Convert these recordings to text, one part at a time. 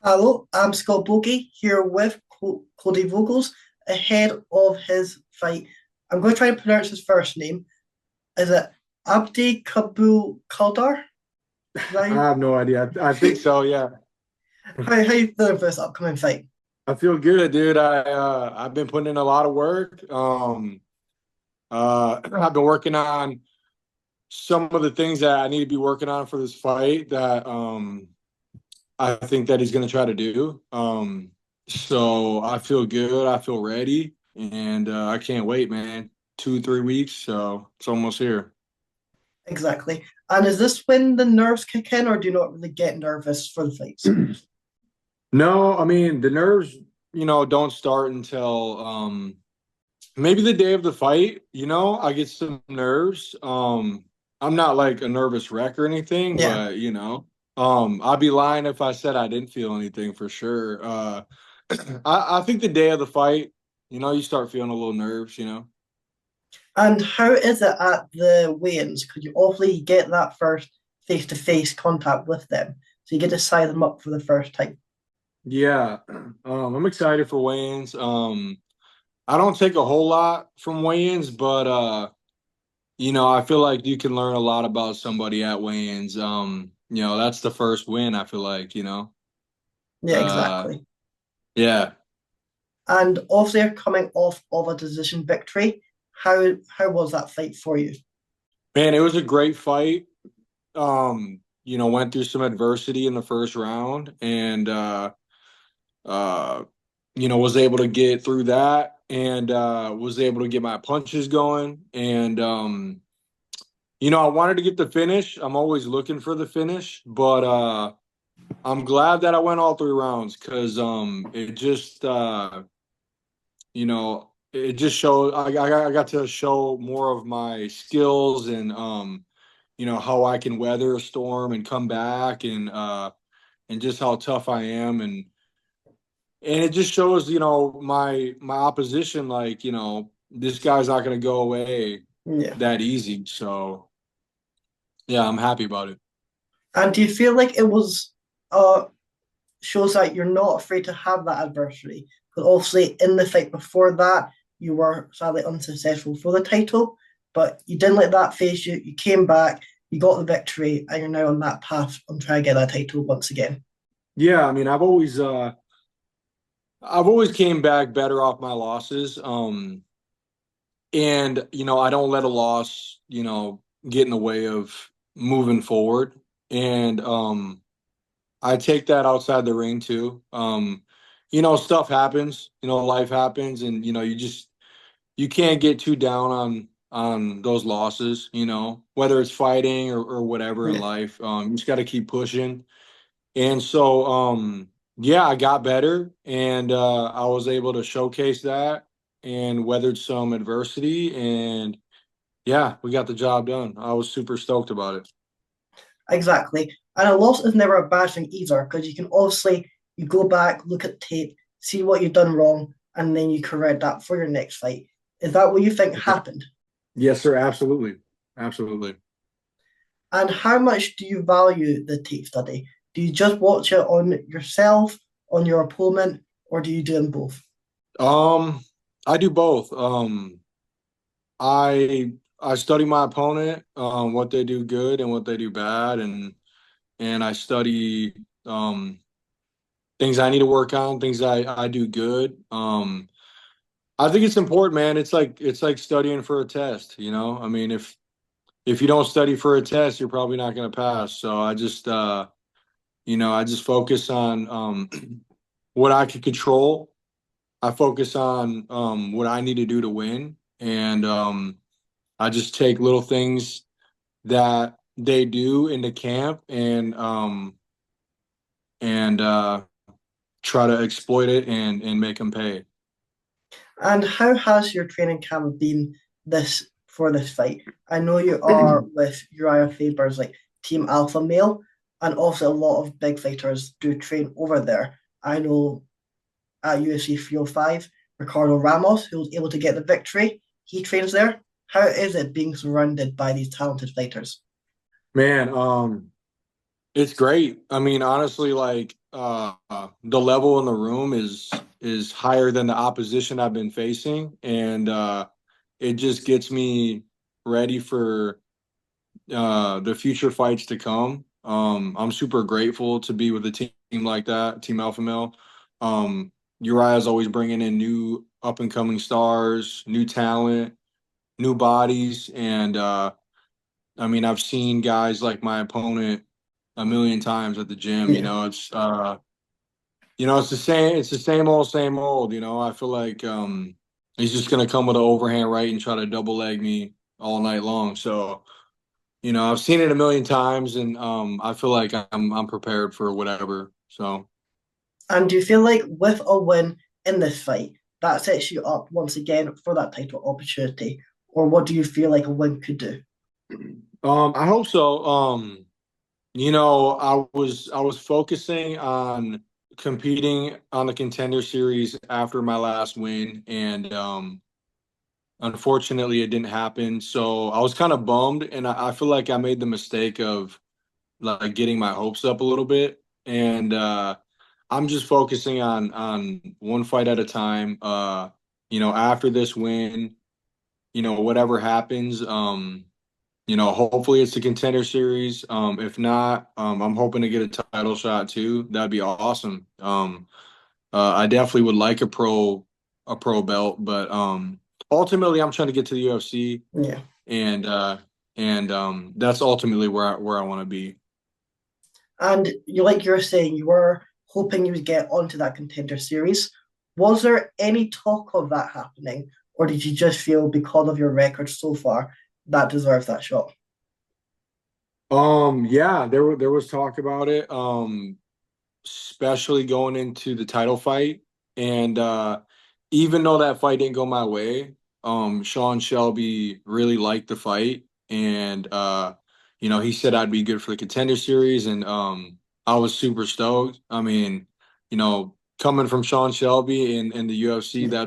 Hello, I'm Scott Bogie here with Kody Vogels ahead of his fight. I'm going to try and pronounce his first name. Is it Abdikabyl Kaldar? Is that I have no idea. I think so. Yeah, how you feeling for this upcoming fight? I feel good, dude. I've been putting in a lot of work. I've been working on some of the things that I need to be working on for this fight that I think that he's going to try to do. So I feel good. I feel ready, and I can't wait, man. 2, 3 weeks, so it's almost here. Exactly. And is this when the nerves kick in, or do you not really get nervous for the fights? No, I mean the nerves, don't start until maybe the day of the fight, I get some nerves. I'm not like a nervous wreck or anything, Yeah. but I'd be lying if I said I didn't feel anything for sure. I think the day of the fight, you start feeling a little nerves. And how is it at the weigh-ins? Because you obviously get that first face-to-face contact with them, so you get to size them up for the first time. Yeah. I'm excited for weigh-ins. I don't take a whole lot from weigh-ins, but I feel like you can learn a lot about somebody at weigh-ins. That's the first win, I feel like. Yeah, Uh exactly. yeah. And obviously, you're coming off of a decision victory. How was that fight for you? Man, it was a great fight. Went through some adversity in the first round and uh was able to get through that and was able to get my punches going and I wanted to get the finish. I'm always looking for the finish, but I'm glad that I went all 3 rounds because it just showed I got to show more of my skills and how I can weather a storm and come back and just how tough I am and it just shows my opposition like this guy's not going to go away Yeah. that easy. So yeah, I'm happy about it. And do you feel like it was shows that you're not afraid to have that adversity? Because obviously, in the fight before that, you were sadly unsuccessful for the title, but you didn't let that phase you. You came back, you got the victory, and you're now on that path on trying to get that title once again. Yeah, I mean, I've always came back better off my losses. And I don't let a loss, get in the way of moving forward. And I take that outside the ring too. Stuff happens, life happens, and you can't get too down on those losses, whether it's fighting or whatever in Yeah. life. You just got to keep pushing. And so yeah, I got better and I was able to showcase that and weathered some adversity and yeah, we got the job done. I was super stoked about it. Exactly. And a loss is never a bad thing either, because you can obviously you go back, look at tape, see what you've done wrong, and then you correct that for your next fight. Is that what you think happened? Yes, sir. Absolutely. Absolutely. And how much do you value the tape study? Do you just watch it on yourself, on your opponent, or do you do them both? Um, I do both. I study my opponent, what they do good and what they do bad, and I study things I need to work on, things I do good. I think it's important, man. It's like studying for a test. I mean, if you don't study for a test, you're probably not going to pass. So I just focus on what I can control. I focus on what I need to do to win, and I just take little things that they do into camp and try to exploit it and make them pay. And how has your training camp been this for this fight? I know you are with Uriah Faber's like Team Alpha Male, and also a lot of big fighters do train over there. I know at UFC 305, Ricardo Ramos, who was able to get the victory, he trains there. How is it being surrounded by these talented fighters? Man, it's great. I mean, honestly, like the level in the room is higher than the opposition I've been facing, and it just gets me ready for the future fights to come. I'm super grateful to be with a team like that, Team Alpha Male. Uriah's always bringing in new up and coming stars, new talent, new bodies, and I mean, I've seen guys like my opponent a million times at the gym. Yeah. It's the same. It's the same old, same old. I feel like he's just gonna come with an overhand right and try to double leg me all night long. So I've seen it a million times, and I feel like I'm prepared for whatever. So And do you feel like with a win in this fight, that sets you up once again for that title opportunity? Or what do you feel like a win could do? I hope so. I was focusing on competing on the contender series after my last win, and unfortunately, it didn't happen. So I was kind of bummed, and I feel like I made the mistake of like getting my hopes up a little bit, and I'm just focusing on one fight at a time. After this win, whatever happens, hopefully it's the contender series. If not, I'm hoping to get a title shot too. That'd be awesome. I definitely would like a pro belt, but ultimately I'm trying to get to the UFC, Yeah. and that's ultimately where I want to be. And you like you were saying, you were hoping you would get onto that contender series. Was there any talk of that happening, or did you just feel because of your record so far that deserves that shot? Yeah, there was talk about it, especially going into the title fight. And even though that fight didn't go my way, Sean Shelby really liked the fight, and he said I'd be good for the contender series, and I was super stoked. I mean, coming from Sean Shelby in the UFC, Yeah.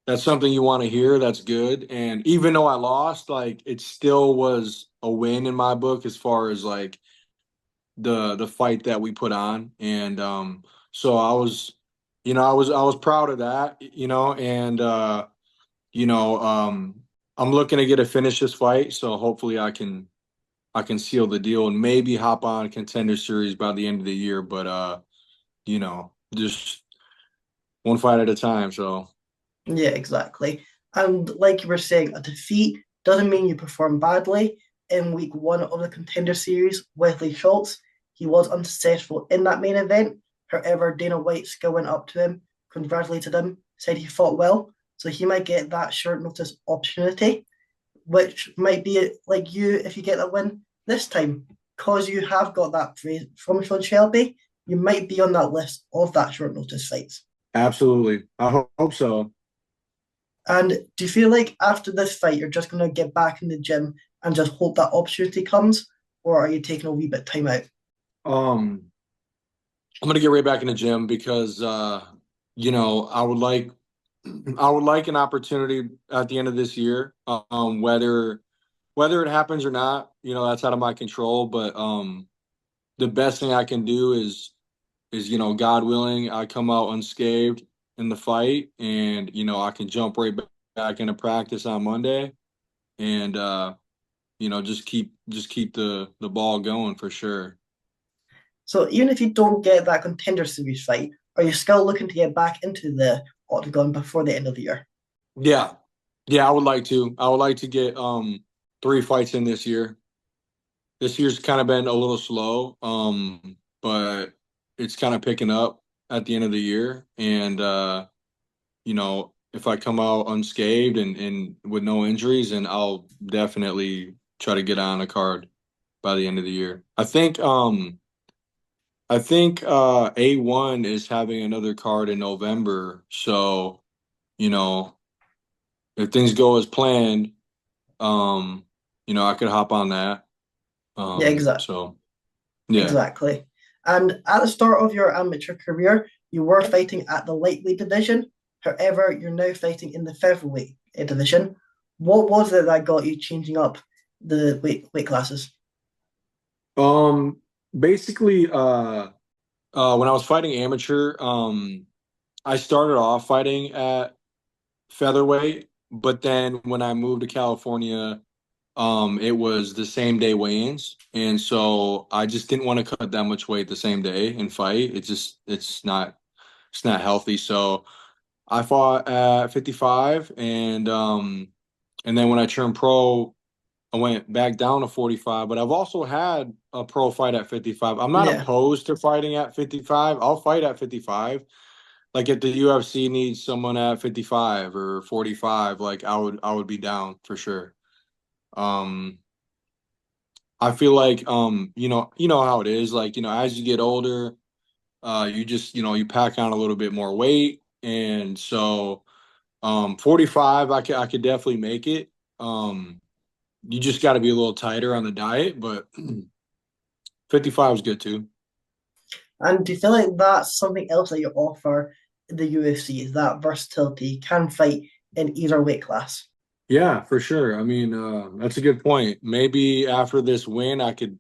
that's something you want to hear. That's good. And even though I lost, like it still was a win in my book as far as like the fight that we put on. And so I was proud of that, and I'm looking to get a finish this fight, so hopefully I can seal the deal and maybe hop on contender series by the end of the year, but just one fight at a time. So Yeah, exactly. And like you were saying, a defeat doesn't mean you perform badly. In week one of the contender series, Wesley Schultz, he was unsuccessful in that main event. However, Dana White still went up to him, congratulated him, said he fought well. So he might get that short notice opportunity, which might be like you if you get that win this time. Because you have got that praise from Sean Shelby, you might be on that list of that short notice fights. absolutely, I hope so. And do you feel like after this fight, you're just going to get back in the gym and just hope that opportunity comes? Or are you taking a wee bit of time out? Um, I'm gonna get right back in the gym because I would like an opportunity at the end of this year. Whether it happens or not, that's out of my control. But the best thing I can do is God willing, I come out unscathed in the fight, and I can jump right back into practice on Monday, and just keep the ball going for sure. So even if you don't get that contender series fight, are you still looking to get back into the octagon before the end of the year? Yeah, yeah, I would like to. I would like to get 3 fights in this year. This year's kind of been a little slow, but it's kind of picking up at the end of the year. And if I come out unscathed and with no injuries, and I'll definitely try to get on a card by the end of the year. I think A1 is having another card in November, so you know if things go as planned, um, I could hop on that. Yeah, So yeah. exactly. And at the start of your amateur career, you were fighting at the lightweight division. However, you're now fighting in the featherweight division. What was it that got you changing up the weight classes? Um, Basically, When I was fighting amateur, I started off fighting at featherweight, but then when I moved to California, it was the same day weigh-ins, and so I just didn't want to cut that much weight the same day and fight. It's not healthy. So I fought at 55, and then when I turned pro, I went back down to 45. But I've also had a pro fight at 55. I'm not Yeah. opposed to fighting at 55. I'll fight at 55. Like if the UFC needs someone at 55 or 45, like I would be down for sure. Um, I feel like you know how it is. Like, as you get older, you just, you pack on a little bit more weight. And so 45, I could definitely make it. You just got to be a little tighter on the diet, but 55 is good too. And do you feel like that's something else that you offer in the UFC? Is that versatility? You can fight in either weight class. Yeah, for sure. I mean, that's a good point. Maybe after this win, I could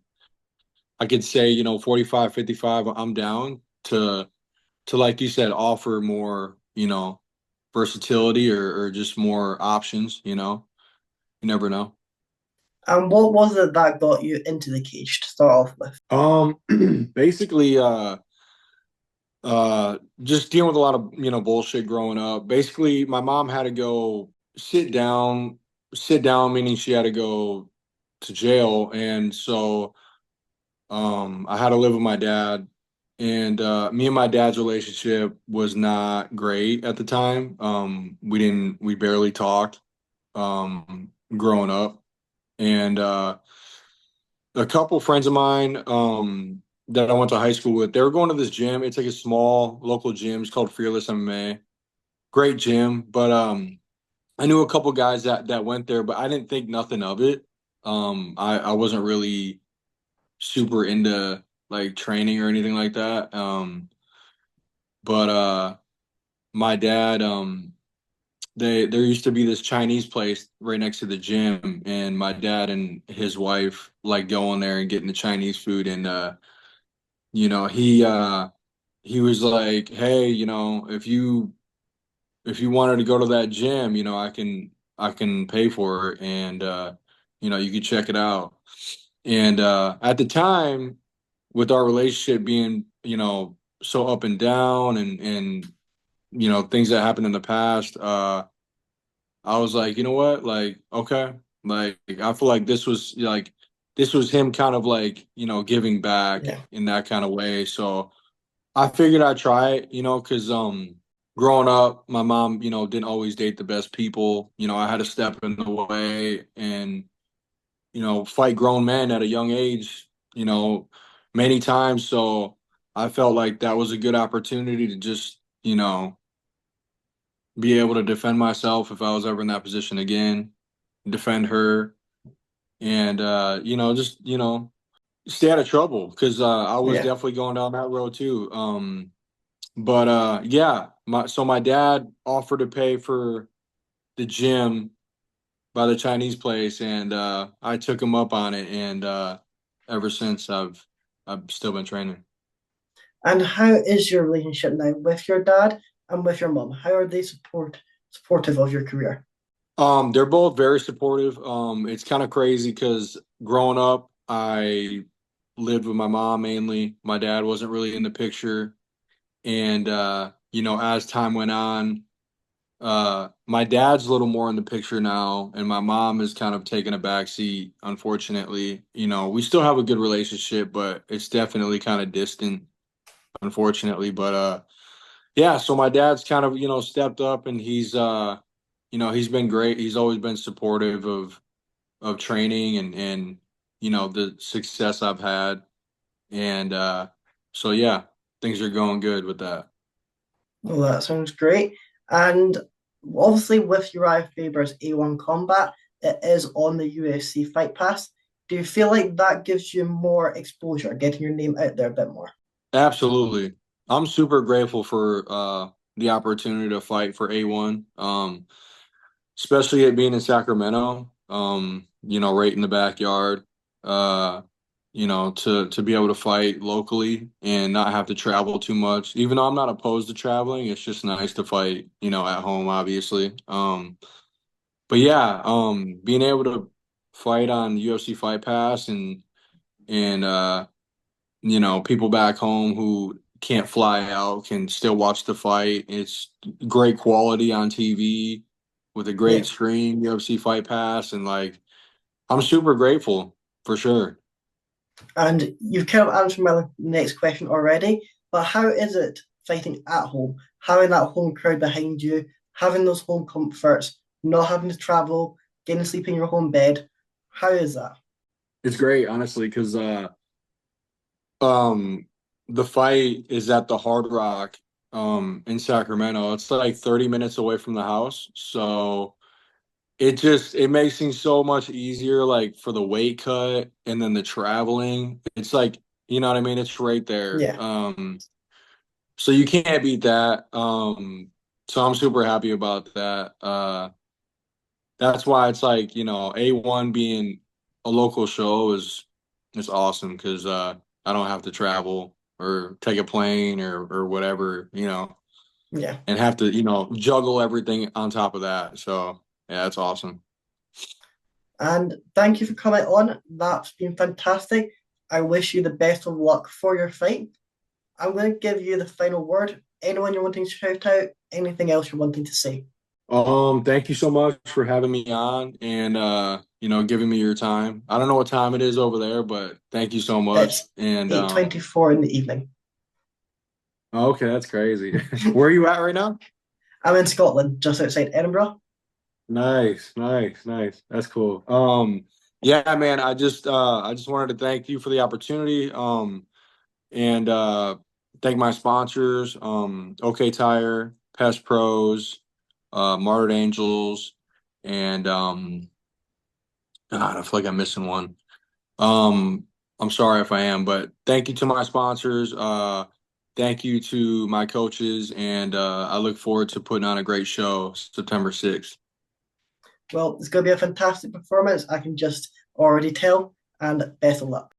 say, 45, 55, I'm down to like you said, offer more, versatility or just more options. You never know. And what was it that got you into the cage to start off with? Basically, just dealing with a lot of, bullshit growing up. Basically, my mom had to go sit down, meaning she had to go to jail. And so I had to live with my dad. And me and my dad's relationship was not great at the time. We barely talked growing up. And a couple friends of mine that I went to high school with, they were going to this gym. It's like a small local gym. It's called Fearless MMA. Great gym, but I knew a couple guys that went there, but I didn't think nothing of it. I wasn't really super into like training or anything like that. But my dad, there used to be this Chinese place right next to the gym, and my dad and his wife like going there and getting the Chinese food, and you know, he was like, "Hey, if you wanted to go to that gym, I can pay for it, and you could check it out." And at the time, with our relationship being, so up and down, and things that happened in the past, I was like, you know what, like, okay, like I feel like this was him kind of like, giving back Yeah. in that kind of way. So I figured I'd try it, because growing up, my mom, didn't always date the best people. I had to step in the way and, fight grown men at a young age, many times. So I felt like that was a good opportunity to just, be able to defend myself if I was ever in that position again, defend her, and just, stay out of trouble because I was Yeah. definitely going down that road too. But yeah, my dad offered to pay for the gym by the Chinese place, and I took him up on it, and ever since I've still been training. And how is your relationship now with your dad and with your mom? How are they supportive of your career? They're both very supportive. It's kind of crazy because growing up, I lived with my mom mainly. My dad wasn't really in the picture, and as time went on, my dad's a little more in the picture now, and my mom is kind of taking a back seat, unfortunately. We still have a good relationship, but it's definitely kind of distant, unfortunately. But yeah, so my dad's kind of, stepped up, and he's been great. He's always been supportive of training and the success I've had. And so yeah, things are going good with that. Well, that sounds great. And obviously, with Uriah Faber's A1 combat, it is on the UFC Fight Pass. Do you feel like that gives you more exposure, getting your name out there a bit more? Absolutely. I'm super grateful for the opportunity to fight for A1. Especially it being in Sacramento, right in the backyard. to be able to fight locally and not have to travel too much. Even though I'm not opposed to traveling, it's just nice to fight, at home, obviously. But yeah, being able to fight on UFC Fight Pass and people back home who can't fly out can still watch the fight. It's great quality on TV with a Yeah. great screen, UFC Fight Pass, and like I'm super grateful for sure. And you've kind of answered my next question already, but how is it fighting at home? Having that home crowd behind you, having those home comforts, not having to travel, getting to sleep in your home bed. How is that? It's great, honestly, because um the fight is at the Hard Rock in Sacramento. It's like 30 minutes away from the house. So it makes things so much easier, like for the weight cut and then the traveling. It's like, you know what I mean? It's right there. Yeah, So you can't beat that. So I'm super happy about that. That's why it's like, A1 being a local show is awesome because I don't have to travel or take a plane or whatever, yeah. and have to, juggle everything on top of that. So yeah, that's awesome. And thank you for coming on. That's been fantastic. I wish you the best of luck for your fight. I'm going to give you the final word. Anyone you're wanting to shout out, anything else you're wanting to say? Thank you so much for having me on and giving me your time. I don't know what time it is over there, but thank you so much. It's And 8:24 in the evening. okay, that's crazy. Where are you at right now? I'm in Scotland, just outside Edinburgh. Nice, nice, nice. That's cool. Yeah, man, I just wanted to thank you for the opportunity. And thank my sponsors, OK Tire, Pest Pros, Martyred Angels, and God, I feel like I'm missing one. Um, I'm sorry if I am, but thank you to my sponsors. Thank you to my coaches, and I look forward to putting on a great show September 6th. Well, it's going to be a fantastic performance. I can just already tell, and best of luck.